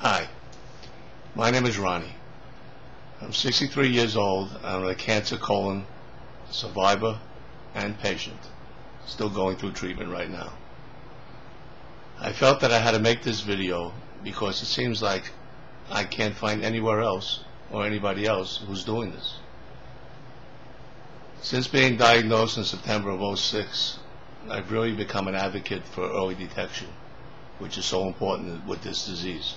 Hi, my name is Ronnie. I'm 63 years old. I'm a cancer colon survivor and patient, still going through treatment right now. I felt that I had to make this video because it seems like I can't find anywhere else or anybody else who's doing this. Since being diagnosed in September of '06, I've really become an advocate for early detection, which is so important with this disease.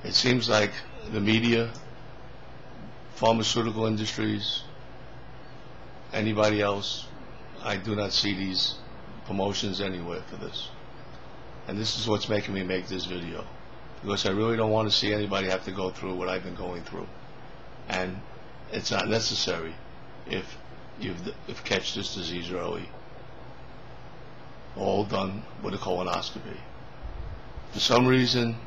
It seems like the media, pharmaceutical industries, anybody else, I do not see these promotions anywhere for this. And this is what's making me make this video, because I really don't want to see anybody have to go through what I've been going through. And it's not necessary if you catch this disease early. All done with a colonoscopy. For some reason,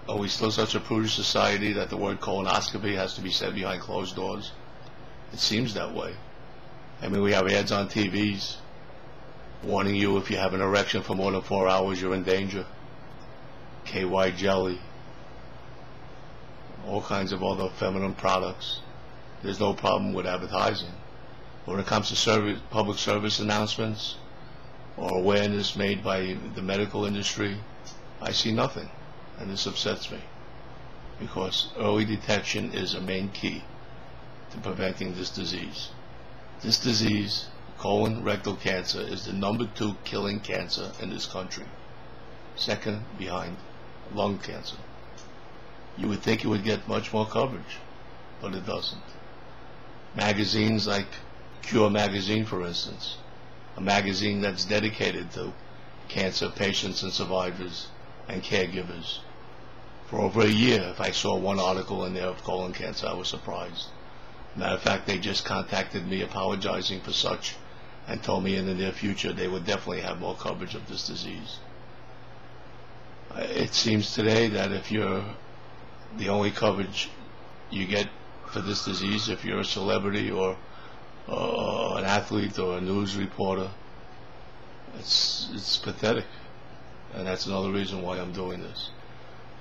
are we still such a prudish society that the word colonoscopy has to be said behind closed doors? It seems that way. I mean, we have ads on TVs warning you if you have an erection for more than 4 hours, you're in danger. KY jelly, all kinds of other feminine products. There's no problem with advertising. When it comes to public service announcements or awareness made by the medical industry, I see nothing. And this upsets me, because early detection is a main key to preventing this disease. This disease, colon rectal cancer, is the #2 killing cancer in this country, second behind lung cancer. You would think it would get much more coverage, but it doesn't. Magazines like Cure magazine, for instance, a magazine that's dedicated to cancer patients and survivors and caregivers. For over a year, if I saw one article in there of colon cancer, I was surprised. Matter of fact, they just contacted me apologizing for such and told me in the near future they would definitely have more coverage of this disease. It seems today that if you're the only coverage you get for this disease, if you're a celebrity or an athlete or a news reporter, it's pathetic. And that's another reason why I'm doing this.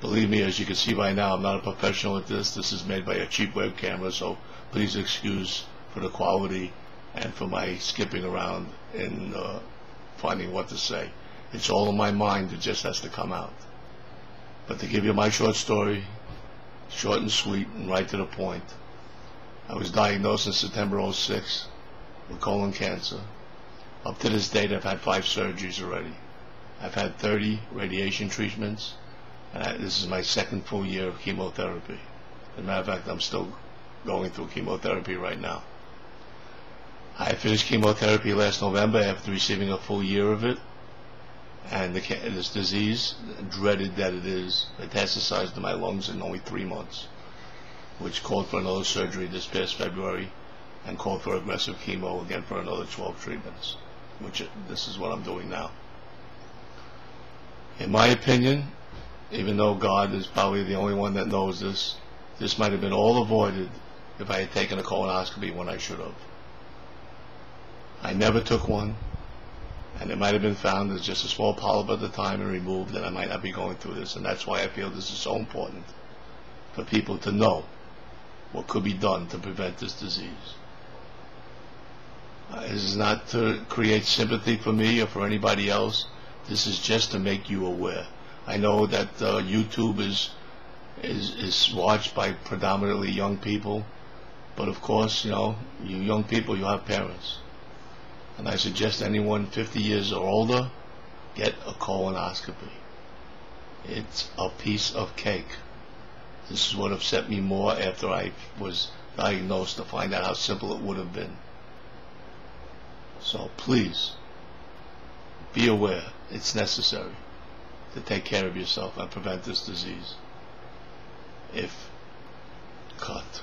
Believe me, as you can see by now, I'm not a professional at this. This is made by a cheap web camera, so please excuse for the quality and for my skipping around in finding what to say. It's all in my mind. It just has to come out. But to give you my short story, short and sweet and right to the point, I was diagnosed in September '06 with colon cancer. Up to this date, I've had 5 surgeries already. I've had 30 radiation treatments, and this is my second full year of chemotherapy. As a matter of fact, I'm still going through chemotherapy right now. I finished chemotherapy last November after receiving a full year of it, and this disease, dreaded that it is, metastasized to my lungs in only 3 months, which called for another surgery this past February and called for aggressive chemo again for another 12 treatments, which this is what I'm doing now. In my opinion, even though God is probably the only one that knows this, this might have been all avoided if I had taken a colonoscopy when I should have. I never took one, and it might have been found as just a small polyp at the time and removed, and I might not be going through this. And that's why I feel this is so important for people to know what could be done to prevent this disease. This is not to create sympathy for me or for anybody else. This is just to make you aware. I know that YouTube is watched by predominantly young people, but of course, you young people, you have parents. And I suggest anyone 50 years or older get a colonoscopy. It's a piece of cake. This is what upset me more after I was diagnosed, to find out how simple it would have been. So please, be aware. It's necessary to take care of yourself and prevent this disease. Cut.